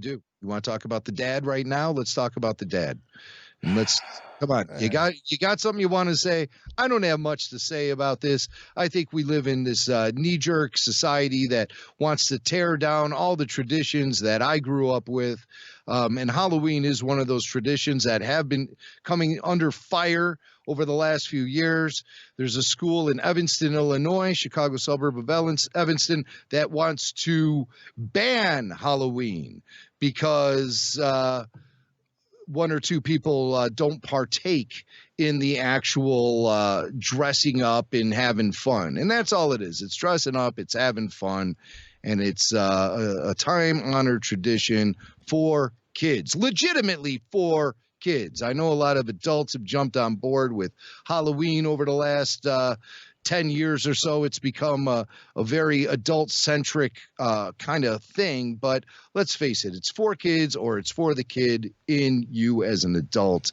to do. You want to talk about the dad right now? Let's talk about the dad. And let's come on. You got something you want to say? I don't have much to say about this. I think we live in this knee-jerk society that wants to tear down all the traditions that I grew up with. And Halloween is one of those traditions that have been coming under fire over the last few years. There's a school in Evanston, Illinois, Chicago suburb of Evanston, that wants to ban Halloween because one or two people don't partake in the actual dressing up and having fun. And that's all it is. It's dressing up, it's having fun, and it's a time-honored tradition for kids, legitimately for kids. I know a lot of adults have jumped on board with Halloween over the last 10 years or so. It's become a very adult-centric kind of thing, but let's face it, it's for kids, or it's for the kid in you as an adult.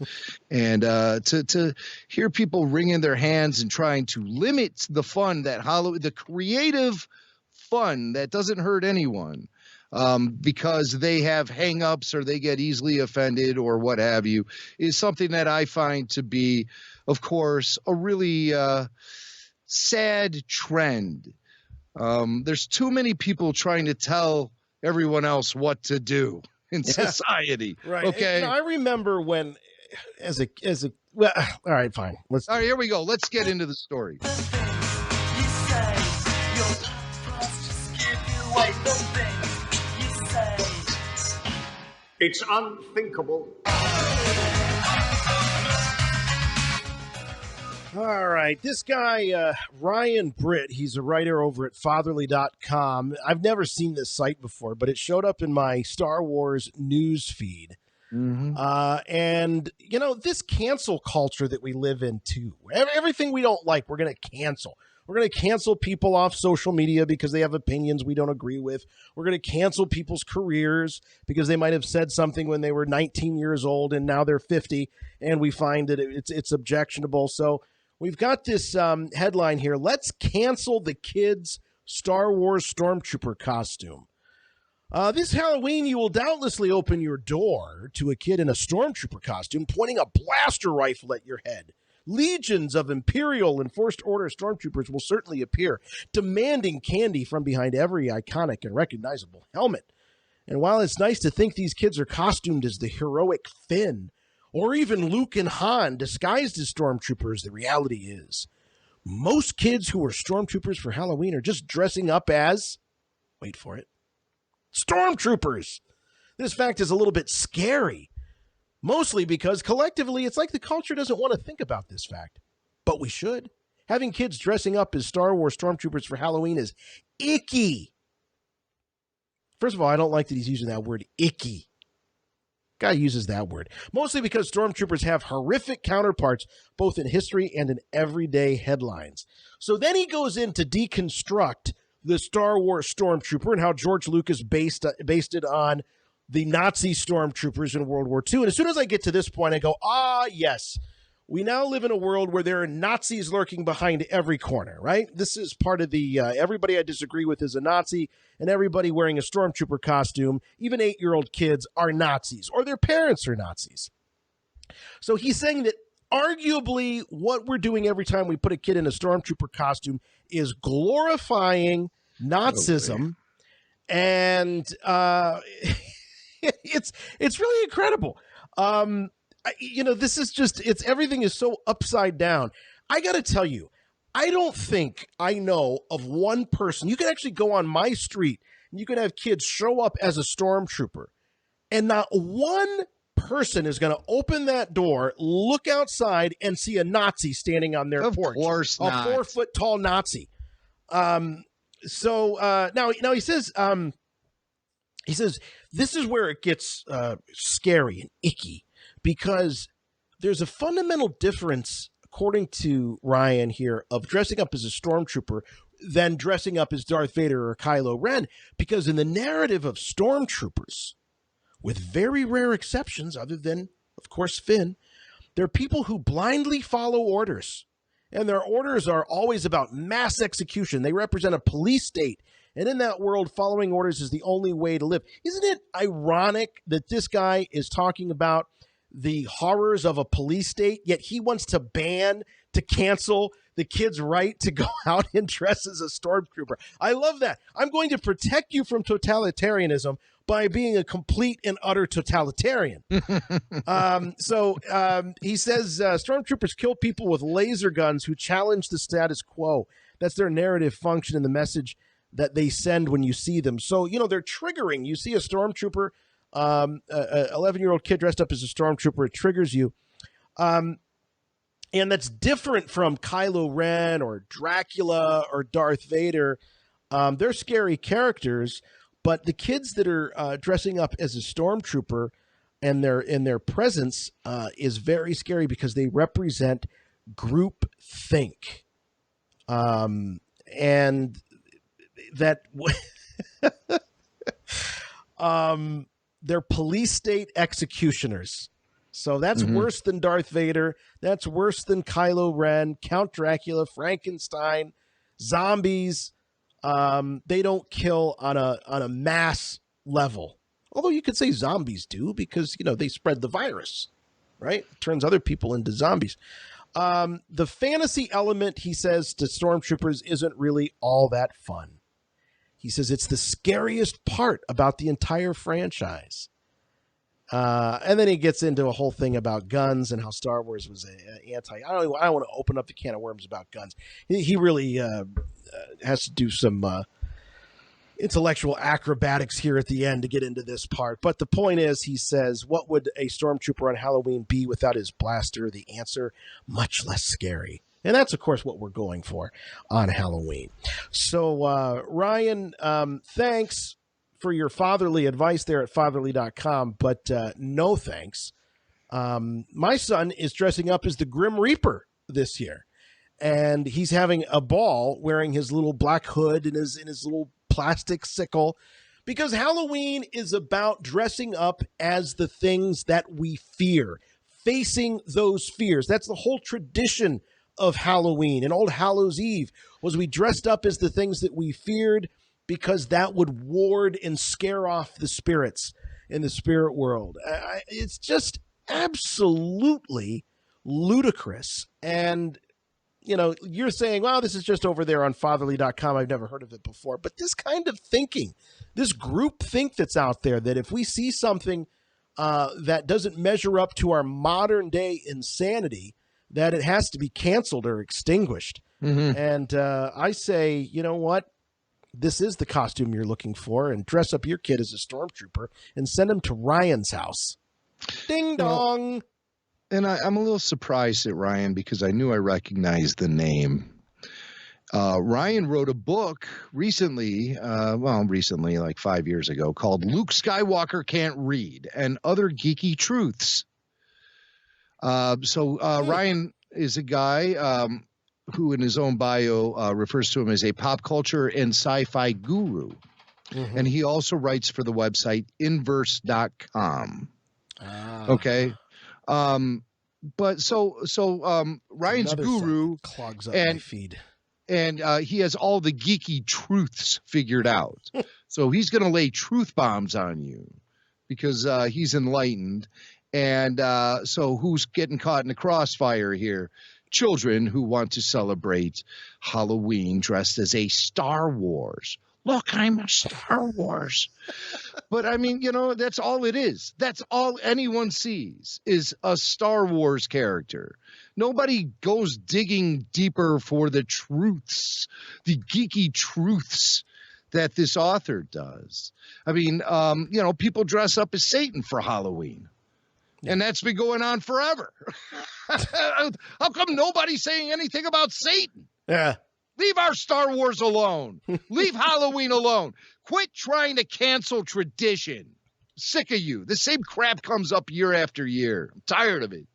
And to hear people wringing their hands and trying to limit the fun that the creative fun that doesn't hurt anyone, because they have hang-ups or they get easily offended or what have you, is something that I find to be, of course, a really sad trend. There's too many people trying to tell everyone else what to do in society. Right. Okay. I remember when, well, all right, fine. All right, here we go. Let's get into the story. It's unthinkable. All right. This guy, Ryan Britt, he's a writer over at fatherly.com. I've never seen this site before, but it showed up in my Star Wars news feed. Mm-hmm. And, you know, this cancel culture that we live in, too. Everything we don't like, we're going to cancel. We're going to cancel people off social media because they have opinions we don't agree with. We're going to cancel people's careers because they might have said something when they were 19 years old and now they're 50, and we find that it's objectionable. So we've got this headline here: let's cancel the kid's Star Wars Stormtrooper costume. This Halloween, you will doubtlessly open your door to a kid in a Stormtrooper costume pointing a blaster rifle at your head. Legions of Imperial and First Order Stormtroopers will certainly appear, demanding candy from behind every iconic and recognizable helmet. And while it's nice to think these kids are costumed as the heroic Finn, or even Luke and Han disguised as Stormtroopers, the reality is most kids who are Stormtroopers for Halloween are just dressing up as, wait for it, Stormtroopers. This fact is a little bit scary. Mostly because collectively, it's like the culture doesn't want to think about this fact. But we should. Having kids dressing up as Star Wars Stormtroopers for Halloween is icky. First of all, I don't like that he's using that word, icky. Guy uses that word. Mostly because Stormtroopers have horrific counterparts, both in history and in everyday headlines. So then he goes in to deconstruct the Star Wars Stormtrooper and how George Lucas based it on the Nazi stormtroopers in World War II. And as soon as I get to this point, I go, yes, we now live in a world where there are Nazis lurking behind every corner, right? This is part of the everybody I disagree with is a Nazi, and everybody wearing a stormtrooper costume, even 8-year-old kids, are Nazis, or their parents are Nazis. So he's saying that arguably what we're doing every time we put a kid in a stormtrooper costume is glorifying Nazism, and it's really incredible. This is just, everything is so upside down. I got to tell you, I don't think I know of one person. You could actually go on my street and you could have kids show up as a stormtrooper, and not one person is going to open that door, look outside, and see a Nazi standing on their porch. Of course not. A 4-foot-tall Nazi. Now he says, this is where it gets scary and icky, because there's a fundamental difference, according to Ryan here, of dressing up as a stormtrooper than dressing up as Darth Vader or Kylo Ren. Because in the narrative of stormtroopers, with very rare exceptions other than, of course, Finn, they're people who blindly follow orders. And their orders are always about mass execution. They represent a police state And in that world, following orders is the only way to live. Isn't it ironic that this guy is talking about the horrors of a police state, yet he wants to cancel the kid's right to go out and dress as a stormtrooper? I love that. I'm going to protect you from totalitarianism by being a complete and utter totalitarian. So he says stormtroopers kill people with laser guns who challenge the status quo. That's their narrative function and the message that they send when you see them. So, they're triggering. You see a stormtrooper, a 11-year-old kid dressed up as a stormtrooper, it triggers you. And that's different from Kylo Ren or Dracula or Darth Vader. They're scary characters, but the kids that are dressing up as a stormtrooper and their presence is very scary because they represent group think. And that they're police state executioners. So that's worse than Darth Vader. That's worse than Kylo Ren, Count Dracula, Frankenstein, zombies. They don't kill on a mass level. Although you could say zombies do because, they spread the virus, right? It turns other people into zombies. The fantasy element, he says, to stormtroopers isn't really all that fun. He says it's the scariest part about the entire franchise. And then he gets into a whole thing about guns and how Star Wars was anti. I don't want to open up the can of worms about guns. He really has to do some intellectual acrobatics here at the end to get into this part. But the point is, he says, what would a stormtrooper on Halloween be without his blaster? The answer, much less scary. And that's, of course, what we're going for on Halloween. So, Ryan, thanks for your fatherly advice there at fatherly.com, but no thanks. My son is dressing up as the Grim Reaper this year, and he's having a ball wearing his little black hood and his little plastic sickle, because Halloween is about dressing up as the things that we fear, facing those fears. That's the whole tradition of Halloween. And Old Hallows Eve was we dressed up as the things that we feared, because that would ward and scare off the spirits in the spirit world. It's just absolutely ludicrous. And, you're saying, well, this is just over there on fatherly.com. I've never heard of it before. But this kind of thinking, this group think that's out there, that if we see something that doesn't measure up to our modern day insanity, that it has to be canceled or extinguished. And I say, you know what? This is the costume you're looking for, and dress up your kid as a stormtrooper and send him to Ryan's house. Ding dong. And I'm a little surprised at Ryan because I knew I recognized the name. Ryan wrote a book recently, like 5 years ago, called Luke Skywalker Can't Read and Other Geeky Truths. Ryan is a guy who in his own bio refers to him as a pop culture and sci-fi guru. And he also writes for the website inverse.com. Okay. Ryan's guru clogs up my feed. And he has all the geeky truths figured out. So he's going to lay truth bombs on you because he's enlightened. And so who's getting caught in the crossfire here? Children who want to celebrate Halloween dressed as a Star Wars. Look, I'm a Star Wars. But I mean, that's all it is. That's all anyone sees is a Star Wars character. Nobody goes digging deeper for the truths, the geeky truths that this author does. I mean, people dress up as Satan for Halloween. And that's been going on forever. How come nobody's saying anything about Satan? Yeah. Leave our Star Wars alone. Leave Halloween alone. Quit trying to cancel tradition. Sick of you. The same crap comes up year after year. I'm tired of it.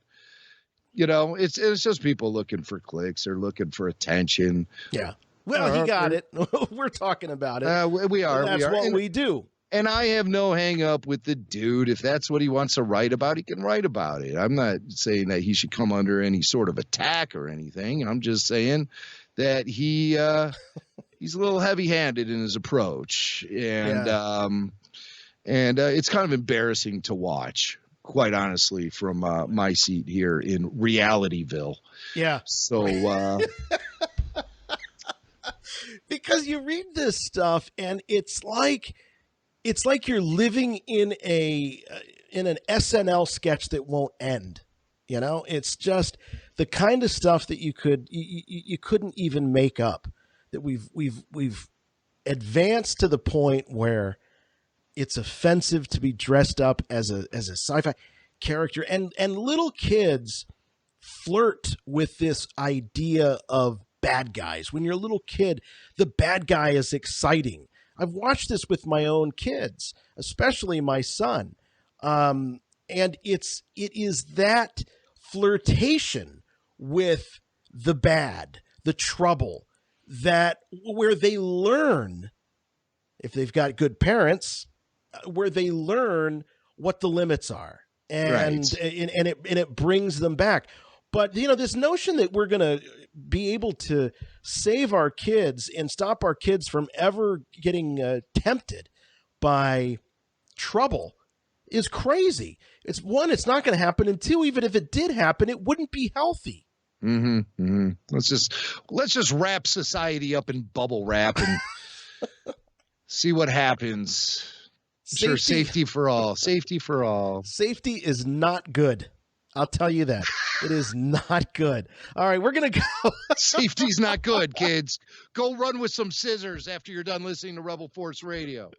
It's just people looking for clicks or looking for attention. Yeah. Well, he got it. We're talking about it. We are. That's what we do. And I have no hang up with the dude. If that's what he wants to write about, he can write about it. I'm not saying that he should come under any sort of attack or anything. I'm just saying that he he's a little heavy-handed in his approach, and Yeah. It's kind of embarrassing to watch, quite honestly, from my seat here in Realityville. Yeah. So because you read this stuff and it's like you're living in an SNL sketch that won't end. You know, it's just the kind of stuff that you couldn't even make up. That we've advanced to the point where it's offensive to be dressed up as a sci-fi character, and little kids flirt with this idea of bad guys. When you're a little kid, the bad guy is exciting. I've watched this with my own kids, especially my son. And it is that flirtation with the bad, the trouble, that where they learn, if they've got good parents, where they learn what the limits are. And it brings them back. But, you know, this notion that we're going to be able to save our kids and stop our kids from ever getting tempted by trouble is crazy. It's not going to happen. And two, even if it did happen, it wouldn't be healthy. Mm-hmm, mm-hmm. Let's just wrap society up in bubble wrap and see what happens. Sure, safety for all. Safety for all. Safety is not good. I'll tell you that. It is not good. All right, we're going to go. Safety's not good, kids. Go run with some scissors after you're done listening to Rebel Force Radio.